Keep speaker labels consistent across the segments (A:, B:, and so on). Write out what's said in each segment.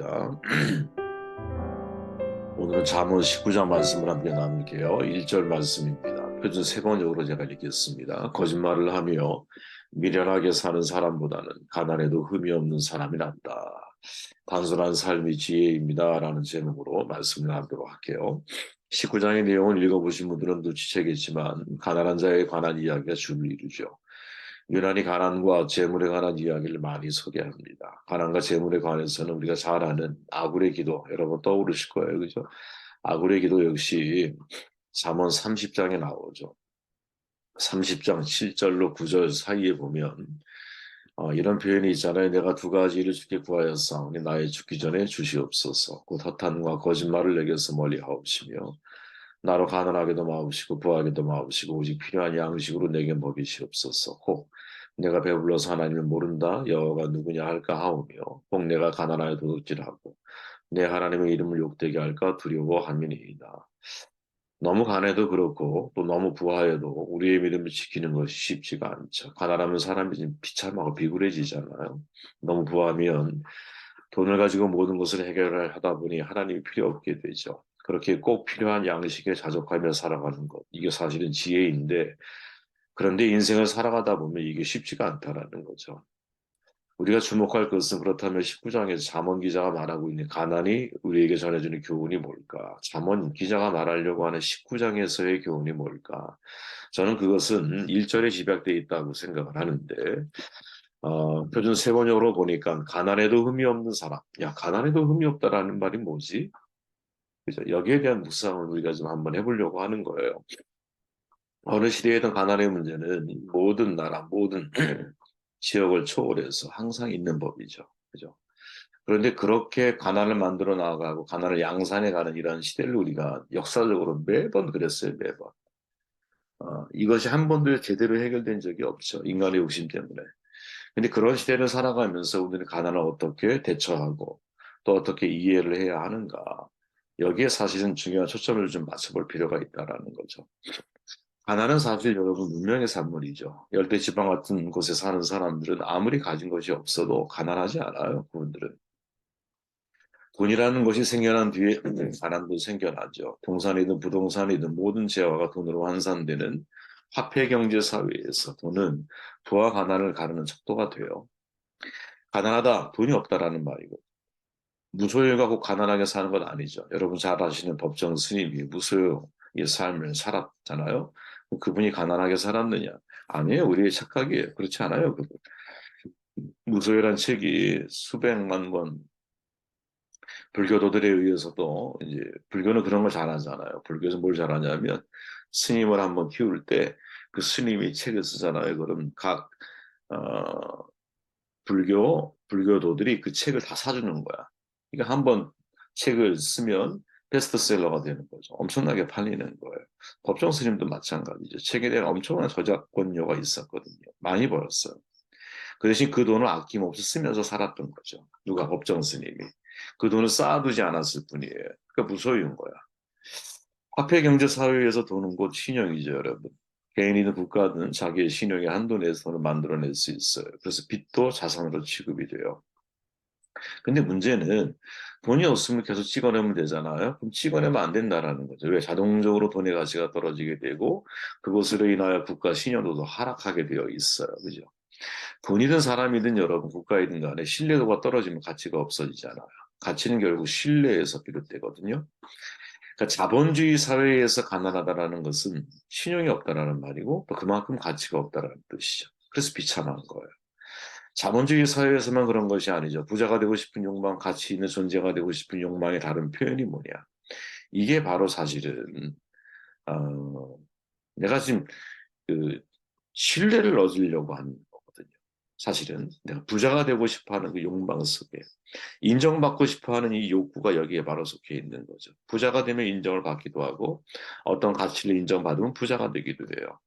A: 하겠습니다. 오늘은 잠언 19장 말씀을 함께 나눌게요. 1절 말씀입니다. 표준 세 번역으로 제가 읽겠습니다. 거짓말을 하며 미련하게 사는 사람보다는 가난해도 흠이 없는 사람이 낫다. 단순한 삶이 지혜입니다. 라는 제목으로 말씀을 나누도록 할게요. 19장의 내용을 읽어보신 분들은 눈치채겠지만 가난한 자에 관한 이야기가 주를 이루죠. 유난히 가난과 재물에 관한 이야기를 많이 소개합니다. 가난과 재물에 관해서는 우리가 잘 아는 아굴의 기도 여러분 떠오르실 거예요. 그죠? 아굴의 기도 역시 잠언 30장에 나오죠. 30장 7절로 9절 사이에 보면 이런 표현이 있잖아요. 내가 두 가지를 주께 구하였사오니 나의 죽기 전에 주시옵소서. 곧 허탄과 거짓말을 내게서 멀리 하옵시며 나로 가난하게도 마옵시고 부하게도 마옵시고 오직 필요한 양식으로 내게 먹이시옵소서. 혹 내가 배불러서 하나님을 모른다 여호와가 누구냐 할까 하오며 혹 내가 가난하여 도둑질하고 내 하나님의 이름을 욕되게 할까 두려워함이니이다. 너무 가난해도 그렇고 또 너무 부하여도 우리의 믿음을 지키는 것이 쉽지가 않죠. 가난하면 사람이 좀 비참하고 비굴해지잖아요. 너무 부하면 돈을 가지고 모든 것을 해결하다 보니 하나님이 필요 없게 되죠. 그렇게 꼭 필요한 양식에 자족하며 살아가는 것. 이게 사실은 지혜인데 그런데 인생을 살아가다 보면 이게 쉽지가 않다라는 거죠. 우리가 주목할 것은 그렇다면 19장에서 잠언 기자가 말하고 있는 가난이 우리에게 전해주는 교훈이 뭘까? 잠언 기자가 말하려고 하는 19장에서의 교훈이 뭘까? 저는 그것은 1절에 집약되어 있다고 생각을 하는데 표준 세번역으로 보니까 가난해도 흠이 없는 사람. 야, 가난해도 흠이 없다라는 말이 뭐지? 그죠? 여기에 대한 묵상을 우리가 좀 한번 해보려고 하는 거예요. 어느 시대에든 가난의 문제는 모든 나라, 모든 지역을 초월해서 항상 있는 법이죠. 그죠? 그런데 그렇게 가난을 만들어 나가고 가난을 양산해 가는 이런 시대를 우리가 역사적으로 매번 그랬어요, 매번. 이것이 한 번도 제대로 해결된 적이 없죠. 인간의 욕심 때문에. 근데 그런 시대를 살아가면서 우리는 가난을 어떻게 대처하고 또 어떻게 이해를 해야 하는가. 여기에 사실은 중요한 초점을 좀 맞춰볼 필요가 있다라는 거죠. 가난은 사실 여러분 문명의 산물이죠. 열대지방 같은 곳에 사는 사람들은 아무리 가진 것이 없어도 가난하지 않아요. 그분들은. 돈이라는 것이 생겨난 뒤에 가난도 생겨나죠. 동산이든 부동산이든 모든 재화가 돈으로 환산되는 화폐 경제 사회에서 돈은 부와 가난을 가르는 척도가 돼요. 가난하다, 돈이 없다라는 말이고 무소유가 꼭 가난하게 사는 건 아니죠. 여러분 잘 아시는 법정 스님이 무소유의 삶을 살았잖아요. 그분이 가난하게 살았느냐? 아니에요. 우리의 착각이에요. 그렇지 않아요. 무소유란 책이 수백만 권 불교도들에 의해서도 이제 불교는 그런 걸 잘하잖아요. 불교에서 뭘 잘하냐면 스님을 한번 키울 때 그 스님이 책을 쓰잖아요. 그럼 각 불교도들이 그 책을 다 사주는 거야. 그러니까 한번 책을 쓰면 베스트셀러가 되는 거죠. 엄청나게 팔리는 거예요. 법정 스님도 마찬가지죠. 책에 대한 엄청난 저작권료가 있었거든요. 많이 벌었어요. 그 대신 그 돈을 아낌없이 쓰면서 살았던 거죠. 누가 법정 스님이. 그 돈을 쌓아두지 않았을 뿐이에요. 그러니까 무소유인 거야. 화폐 경제 사회에서 돈은 곧 신용이죠, 여러분. 개인이든 국가든 자기의 신용의 한도 내에서 돈을 만들어낼 수 있어요. 그래서 빚도 자산으로 취급이 돼요. 근데 문제는 돈이 없으면 계속 찍어내면 되잖아요. 그럼 찍어내면 안 된다라는 거죠. 왜? 자동적으로 돈의 가치가 떨어지게 되고 그것으로 인하여 국가 신용도도 하락하게 되어 있어요. 그죠? 돈이든 사람이든 여러분 국가이든 간에 신뢰도가 떨어지면 가치가 없어지잖아요. 가치는 결국 신뢰에서 비롯되거든요. 그러니까 자본주의 사회에서 가난하다라는 것은 신용이 없다라는 말이고 또 그만큼 가치가 없다라는 뜻이죠. 그래서 비참한 거예요. 자본주의 사회에서만 그런 것이 아니죠. 부자가 되고 싶은 욕망, 가치 있는 존재가 되고 싶은 욕망의 다른 표현이 뭐냐. 이게 바로 사실은 어, 내가 지금 그 신뢰를 얻으려고 하는 거거든요. 사실은 내가 부자가 되고 싶어하는 그 욕망 속에 인정받고 싶어하는 이 욕구가 여기에 바로 속해 있는 거죠. 부자가 되면 인정을 받기도 하고 어떤 가치를 인정받으면 부자가 되기도 해요.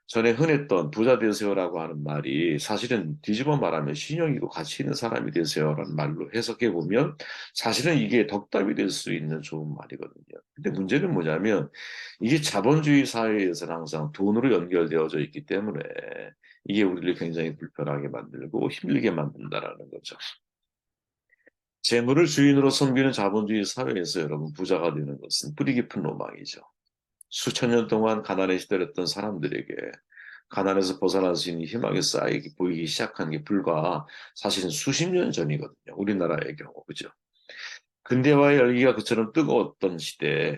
A: 전에 흔했던 부자 되세요라고 하는 말이 사실은 뒤집어 말하면 신용이고 가치 있는 사람이 되세요라는 말로 해석해 보면 사실은 이게 덕담이 될 수 있는 좋은 말이거든요. 근데 문제는 뭐냐면 이게 자본주의 사회에서는 항상 돈으로 연결되어져 있기 때문에 이게 우리를 굉장히 불편하게 만들고 힘들게 만든다라는 거죠. 재물을 주인으로 섬기는 자본주의 사회에서 여러분 부자가 되는 것은 뿌리 깊은 로망이죠. 수천 년 동안 가난에 시달렸던 사람들에게 가난에서 벗어날 수 있는 희망이 쌓이기 보이기 시작한 게 불과 사실은 수십 년 전이거든요. 우리나라의 경우 그죠? 근대화의 열기가 그처럼 뜨거웠던 시대에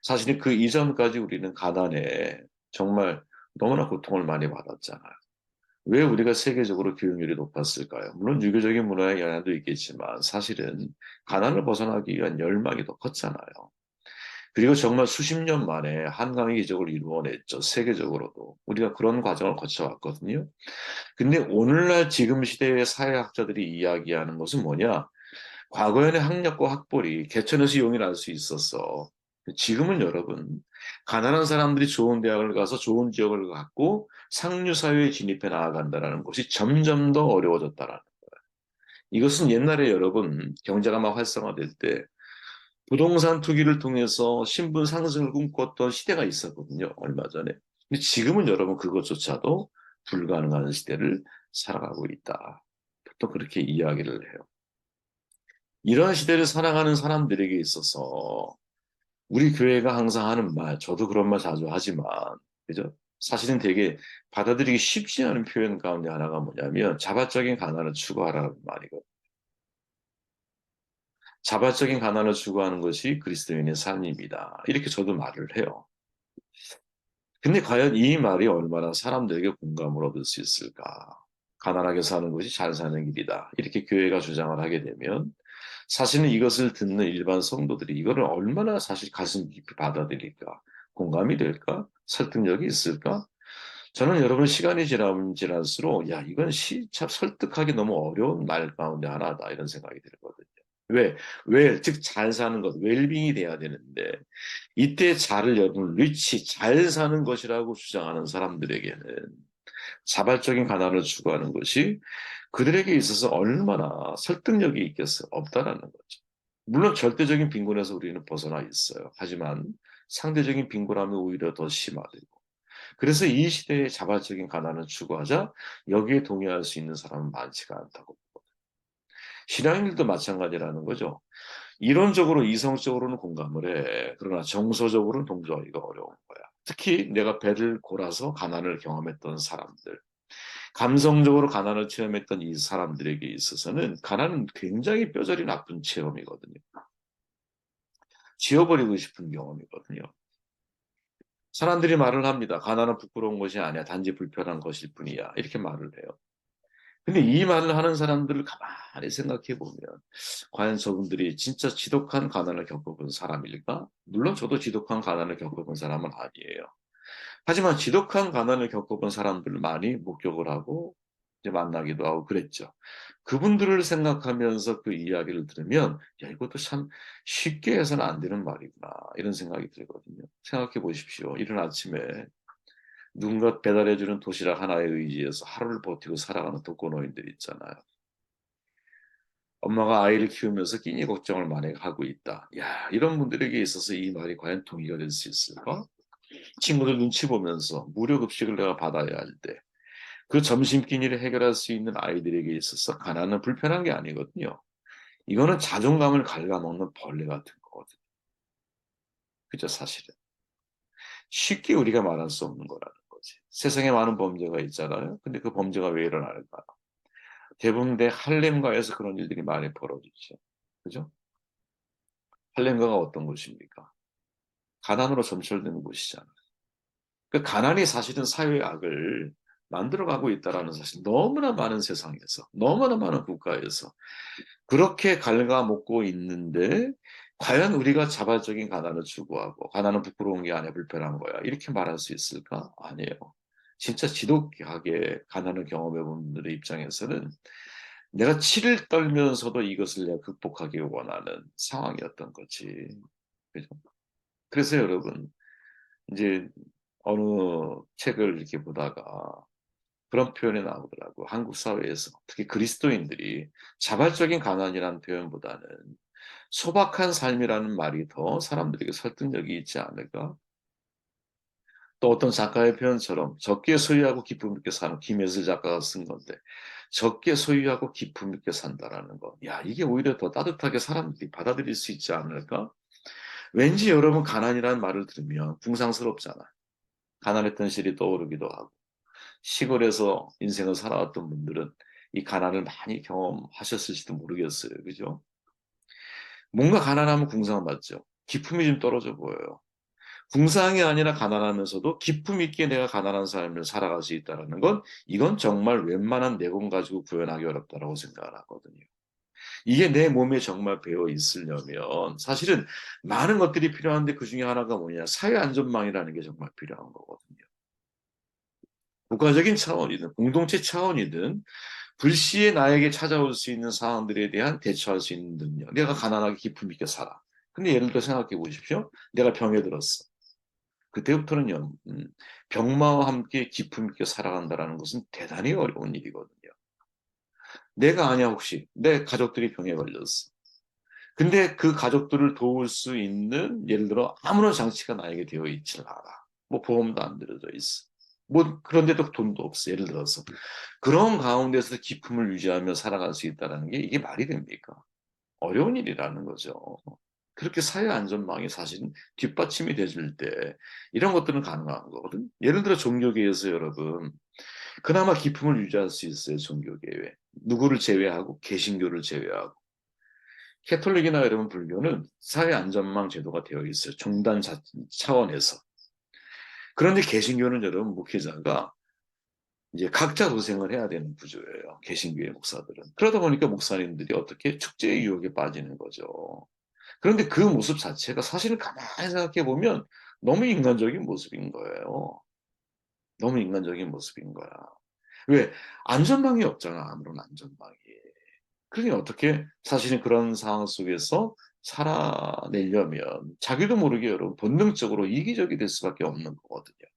A: 사실은 그 이전까지 우리는 가난에 정말 너무나 고통을 많이 받았잖아요. 왜 우리가 세계적으로 교육률이 높았을까요? 물론 유교적인 문화의 영향도 있겠지만 사실은 가난을 벗어나기 위한 열망이 더 컸잖아요. 그리고 정말 수십 년 만에 한강의 기적을 이루어냈죠. 세계적으로도. 우리가 그런 과정을 거쳐왔거든요. 근데 오늘날 지금 시대의 사회학자들이 이야기하는 것은 뭐냐? 과거에는 학력과 학벌이 개천에서 용이 날 수 있었어. 지금은 여러분, 가난한 사람들이 좋은 대학을 가서 좋은 지역을 갖고 상류 사회에 진입해 나아간다는 것이 점점 더 어려워졌다라는. 이것은 옛날에 여러분 경제가 막 활성화될 때 부동산 투기를 통해서 신분 상승을 꿈꿨던 시대가 있었거든요. 얼마 전에. 근데 지금은 여러분 그것조차도 불가능한 시대를 살아가고 있다. 또 그렇게 이야기를 해요. 이런 시대를 살아가는 사람들에게 있어서 우리 교회가 항상 하는 말, 저도 그런 말 자주 하지만, 그죠? 사실은 되게 받아들이기 쉽지 않은 표현 가운데 하나가 뭐냐면 자발적인 가난을 추구하라는 말이거든요. 자발적인 가난을 추구하는 것이 그리스도인의 삶입니다. 이렇게 저도 말을 해요. 근데 과연 이 말이 얼마나 사람들에게 공감을 얻을 수 있을까? 가난하게 사는 것이 잘 사는 길이다. 이렇게 교회가 주장을 하게 되면 사실은 이것을 듣는 일반 성도들이 이거를 얼마나 사실 가슴 깊이 받아들일까? 공감이 될까? 설득력이 있을까? 저는 여러분 시간이 지나면 지날수록 야 이건 참 설득하기 너무 어려운 말 가운데 하나다 이런 생각이 들거든요. 왜? 왜? 즉 잘 사는 것, 웰빙이 돼야 되는데 이때 잘을 여러분 리치, 잘 사는 것이라고 주장하는 사람들에게는 자발적인 가난을 추구하는 것이 그들에게 있어서 얼마나 설득력이 있겠어? 없다라는 거죠. 물론 절대적인 빈곤에서 우리는 벗어나 있어요. 하지만 상대적인 빈곤함이 오히려 더 심화되고 그래서 이 시대에 자발적인 가난을 추구하자 여기에 동의할 수 있는 사람은 많지가 않다고. 신앙인들도 마찬가지라는 거죠. 이론적으로 이성적으로는 공감을 해. 그러나 정서적으로는 동조하기가 어려운 거야. 특히 내가 배를 골아서 가난을 경험했던 사람들, 감성적으로 가난을 체험했던 이 사람들에게 있어서는 가난은 굉장히 뼈저리 나쁜 체험이거든요. 지워버리고 싶은 경험이거든요. 사람들이 말을 합니다. 가난은 부끄러운 것이 아니야. 단지 불편한 것일 뿐이야. 이렇게 말을 해요. 근데 이 말을 하는 사람들을 가만히 생각해 보면 과연 저분들이 진짜 지독한 가난을 겪어본 사람일까? 물론 저도 지독한 가난을 겪어본 사람은 아니에요. 하지만 지독한 가난을 겪어본 사람들을 많이 목격을 하고 이제 만나기도 하고 그랬죠. 그분들을 생각하면서 그 이야기를 들으면 야 이것도 참 쉽게 해서는 안 되는 말이구나 이런 생각이 들거든요. 생각해 보십시오. 이른 아침에 누군가 배달해주는 도시락 하나에 의지해서 하루를 버티고 살아가는 독거노인들 있잖아요. 엄마가 아이를 키우면서 끼니 걱정을 많이 하고 있다. 야, 이런 분들에게 있어서 이 말이 과연 동의가 될 수 있을까? 친구들 눈치 보면서 무료 급식을 내가 받아야 할 때, 그 점심 끼니를 해결할 수 있는 아이들에게 있어서 가난은 불편한 게 아니거든요. 이거는 자존감을 갉아먹는 벌레 같은 거거든요. 그죠, 사실은. 쉽게 우리가 말할 수 없는 거라는 거지. 세상에 많은 범죄가 있잖아요. 근데 그 범죄가 왜 일어날까? 대부분 내 할렘가에서 그런 일들이 많이 벌어지죠. 그죠? 할렘가가 어떤 곳입니까? 가난으로 점철되는 곳이잖아요. 그 가난이 사실은 사회의 악을 만들어가고 있다라는 사실 너무나 많은 세상에서 너무나 많은 국가에서 그렇게 갉아먹고 있는데 과연 우리가 자발적인 가난을 추구하고 가난은 부끄러운 게 아니야 불편한 거야 이렇게 말할 수 있을까? 아니에요. 진짜 지독하게 가난을 경험해 본 분들의 입장에서는 내가 치를 떨면서도 이것을 내가 극복하기 원하는 상황이었던 거지. 그죠? 그래서 여러분, 이제 어느 책을 이렇게 보다가 그런 표현이 나오더라고. 한국 사회에서 특히 그리스도인들이 자발적인 가난이라는 표현보다는 소박한 삶이라는 말이 더 사람들에게 설득력이 있지 않을까? 또 어떤 작가의 표현처럼 적게 소유하고 기쁨 있게 사는 김혜슬 작가가 쓴 건데 적게 소유하고 기쁨 있게 산다라는 거. 야, 이게 오히려 더 따뜻하게 사람들이 받아들일 수 있지 않을까? 왠지 여러분 가난이라는 말을 들으면 궁상스럽잖아. 가난했던 시절이 떠오르기도 하고 시골에서 인생을 살아왔던 분들은 이 가난을 많이 경험하셨을지도 모르겠어요. 그죠? 뭔가 가난하면 궁상받죠. 기품이 좀 떨어져 보여요. 궁상이 아니라 가난하면서도 기품 있게 내가 가난한 삶을 살아갈 수 있다는 건 이건 정말 웬만한 내공 가지고 구현하기 어렵다고 생각을 하거든요. 이게 내 몸에 정말 배어 있으려면 사실은 많은 것들이 필요한데 그 중에 하나가 뭐냐 사회 안전망이라는 게 정말 필요한 거거든요. 국가적인 차원이든 공동체 차원이든 불시에 나에게 찾아올 수 있는 상황들에 대한 대처할 수 있는 능력. 내가 가난하게 기품 있게 살아. 근데 예를 들어 생각해 보십시오. 내가 병에 들었어. 그때부터는요, 병마와 함께 기품 있게 살아간다는 것은 대단히 어려운 일이거든요. 내가 아냐, 혹시. 내 가족들이 병에 걸렸어. 근데 그 가족들을 도울 수 있는, 예를 들어, 아무런 장치가 나에게 되어 있질 않아. 뭐, 보험도 안 들어져 있어. 뭐, 그런데도 돈도 없어. 예를 들어서. 그런 가운데서 기품을 유지하며 살아갈 수 있다는 게 이게 말이 됩니까? 어려운 일이라는 거죠. 그렇게 사회 안전망이 사실은 뒷받침이 돼줄 때 이런 것들은 가능한 거거든. 예를 들어 종교계에서 여러분 그나마 기품을 유지할 수 있어요. 종교계에 누구를 제외하고 개신교를 제외하고 캐톨릭이나 여러분 불교는 사회 안전망 제도가 되어 있어요. 종단 차원에서. 그런데 개신교는 여러분 목회자가 이제 각자 도생을 해야 되는 구조예요. 개신교의 목사들은. 그러다 보니까 목사님들이 어떻게 축제의 유혹에 빠지는 거죠. 그런데 그 모습 자체가 사실은 가만히 생각해 보면 너무 인간적인 모습인 거예요. 너무 인간적인 모습인 거야. 왜? 안전망이 없잖아, 아무런 안전망이. 그러니 어떻게 사실은 그런 상황 속에서 살아내려면 자기도 모르게 여러분 본능적으로 이기적이 될 수밖에 없는 거거든요.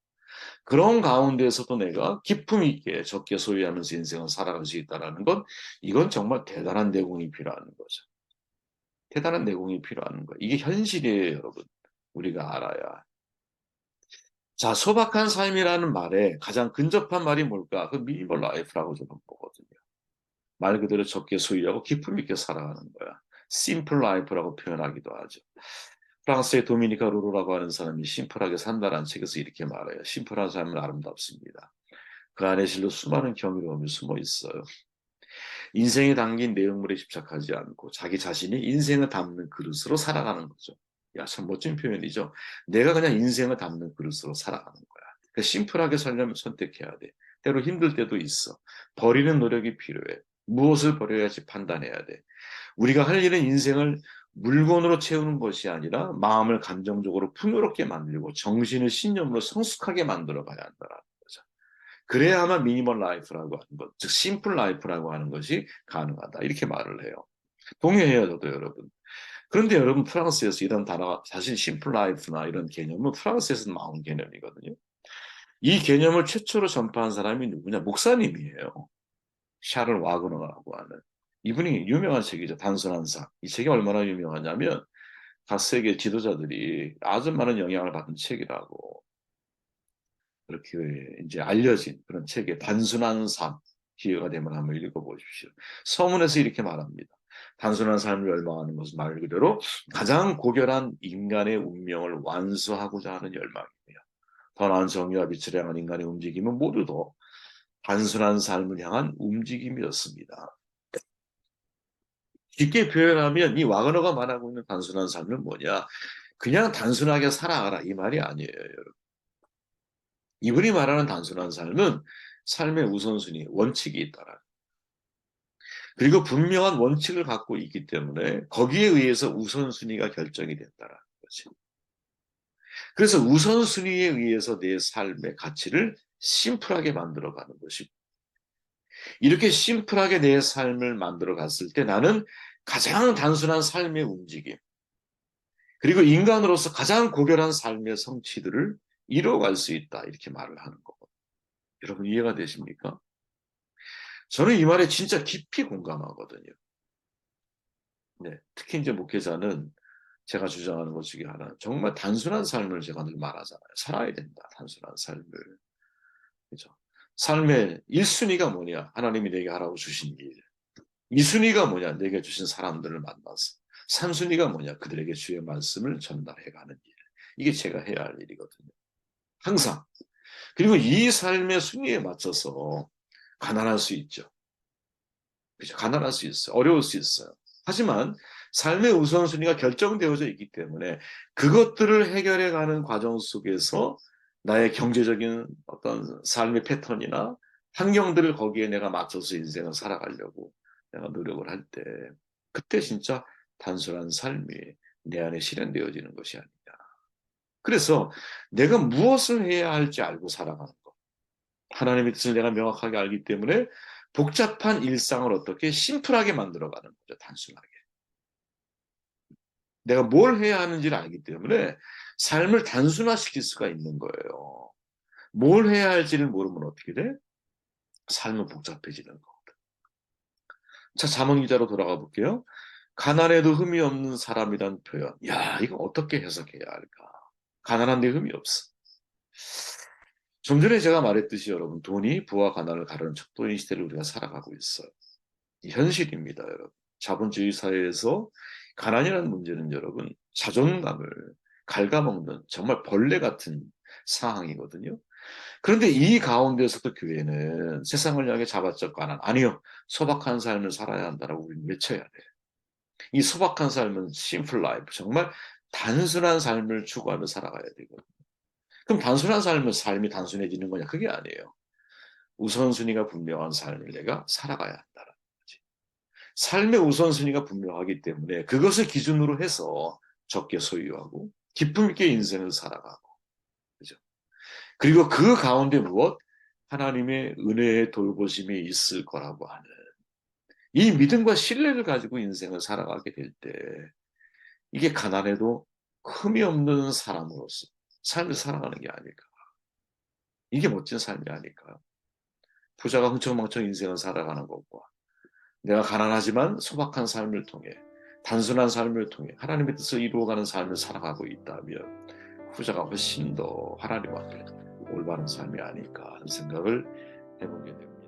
A: 그런 가운데서도 내가 기품 있게 적게 소유하면서 인생을 살아갈 수 있다는 건 이건 정말 대단한 내공이 필요한 거죠. 대단한 내공이 필요한 거예요. 이게 현실이에요, 여러분. 우리가 알아야. 자, 소박한 삶이라는 말에 가장 근접한 말이 뭘까? 그 미니멀 라이프라고 저는 보거든요. 말 그대로 적게 소유하고 기품 있게 살아가는 거야. 심플 라이프라고 표현하기도 하죠. 프랑스의 도미니카 루로라고 하는 사람이 심플하게 산다라는 책에서 이렇게 말해요. 심플한 삶은 아름답습니다. 그 안에 실로 수많은 경이로움이 숨어 있어요. 인생에 담긴 내용물에 집착하지 않고 자기 자신이 인생을 담는 그릇으로 살아가는 거죠. 야, 참 멋진 표현이죠. 내가 그냥 인생을 담는 그릇으로 살아가는 거야. 그러니까 심플하게 살려면 선택해야 돼. 때로 힘들 때도 있어. 버리는 노력이 필요해. 무엇을 버려야 할지 판단해야 돼. 우리가 할 일은 인생을 물건으로 채우는 것이 아니라 마음을 감정적으로 풍요롭게 만들고 정신을 신념으로 성숙하게 만들어 가야 한다는 거죠. 그래야만 미니멀 라이프라고 하는 것, 즉 심플 라이프라고 하는 것이 가능하다. 이렇게 말을 해요. 동의해요, 저도 여러분. 그런데 여러분 프랑스에서 이런 단어가 사실 심플 라이프나 이런 개념은 프랑스에서 나온 개념이거든요. 이 개념을 최초로 전파한 사람이 누구냐? 목사님이에요. 샤를 와그너라고 하는. 이분이 유명한 책이죠. 단순한 삶. 이 책이 얼마나 유명하냐면 각 세계 지도자들이 아주 많은 영향을 받은 책이라고 그렇게 이제 알려진 그런 책의 단순한 삶 기회가 되면 한번 읽어보십시오. 서문에서 이렇게 말합니다. 단순한 삶을 열망하는 것은 말 그대로 가장 고결한 인간의 운명을 완수하고자 하는 열망이며 더 나은 정의와 빛을 향한 인간의 움직임은 모두 단순한 삶을 향한 움직임이었습니다. 쉽게 표현하면 이 와그너가 말하고 있는 단순한 삶은 뭐냐? 그냥 단순하게 살아가라 이 말이 아니에요. 여러분. 이분이 말하는 단순한 삶은 삶의 우선순위, 원칙이 있다라. 그리고 분명한 원칙을 갖고 있기 때문에 거기에 의해서 우선순위가 결정이 된다라는 거지. 그래서 우선순위에 의해서 내 삶의 가치를 심플하게 만들어가는 것이 이렇게 심플하게 내 삶을 만들어 갔을 때 나는 가장 단순한 삶의 움직임, 그리고 인간으로서 가장 고결한 삶의 성취들을 이뤄갈 수 있다. 이렇게 말을 하는 거고. 여러분 이해가 되십니까? 저는 이 말에 진짜 깊이 공감하거든요. 네, 특히 이제 목회자는 제가 주장하는 것 중에 하나는 정말 단순한 삶을 제가 늘 말하잖아요. 살아야 된다. 단순한 삶을. 그죠? 삶의 1순위가 뭐냐? 하나님이 내게 하라고 주신 일. 2순위가 뭐냐? 내게 주신 사람들을 만나서. 3순위가 뭐냐? 그들에게 주의 말씀을 전달해 가는 일. 이게 제가 해야 할 일이거든요. 항상. 그리고 이 삶의 순위에 맞춰서 가난할 수 있죠. 그죠? 가난할 수 있어요. 어려울 수 있어요. 하지만 삶의 우선순위가 결정되어져 있기 때문에 그것들을 해결해가는 과정 속에서 나의 경제적인 어떤 삶의 패턴이나 환경들을 거기에 내가 맞춰서 인생을 살아가려고 내가 노력을 할 때, 그때 진짜 단순한 삶이 내 안에 실현되어지는 것이 아니냐. 그래서 내가 무엇을 해야 할지 알고 살아가는 것. 하나님의 뜻을 내가 명확하게 알기 때문에 복잡한 일상을 어떻게 심플하게 만들어가는 거죠. 단순하게. 내가 뭘 해야 하는지를 알기 때문에 삶을 단순화시킬 수가 있는 거예요. 뭘 해야 할지를 모르면 어떻게 돼? 삶은 복잡해지는 거거든. 자, 잠언 기자로 돌아가 볼게요. 가난해도 흠이 없는 사람이란 표현. 야, 이거 어떻게 해석해야 할까? 가난한데 흠이 없어. 좀 전에 제가 말했듯이 여러분, 돈이 부와 가난을 가르는 척도인 시대를 우리가 살아가고 있어요. 현실입니다, 여러분. 자본주의 사회에서 가난이라는 문제는 여러분, 자존감을 갉아먹는 정말 벌레 같은 상황이거든요. 그런데 이 가운데서도 교회는 세상을 향해 자바적 가난, 아니요, 소박한 삶을 살아야 한다라고 우리는 외쳐야 돼요. 이 소박한 삶은 심플 라이프, 정말 단순한 삶을 추구하며 살아가야 되거든요. 그럼 단순한 삶이 단순해지는 거냐? 그게 아니에요. 우선순위가 분명한 삶을 내가 살아가야 한다는 거지. 삶의 우선순위가 분명하기 때문에 그것을 기준으로 해서 적게 소유하고 기쁨 있게 인생을 살아가고, 그죠? 그리고 그 가운데 무엇? 하나님의 은혜의 돌보심이 있을 거라고 하는 이 믿음과 신뢰를 가지고 인생을 살아가게 될 때, 이게 가난해도 흠이 없는 사람으로서 삶을 살아가는 게 아닐까. 이게 멋진 삶이 아닐까. 부자가 흥청망청 인생을 살아가는 것과 내가 가난하지만 소박한 삶을 통해, 단순한 삶을 통해 하나님의 뜻을 이루어가는 삶을 살아가고 있다면 후자가 훨씬 더 하나님 앞에 올바른 삶이 아닐까 하는 생각을 해보게 됩니다.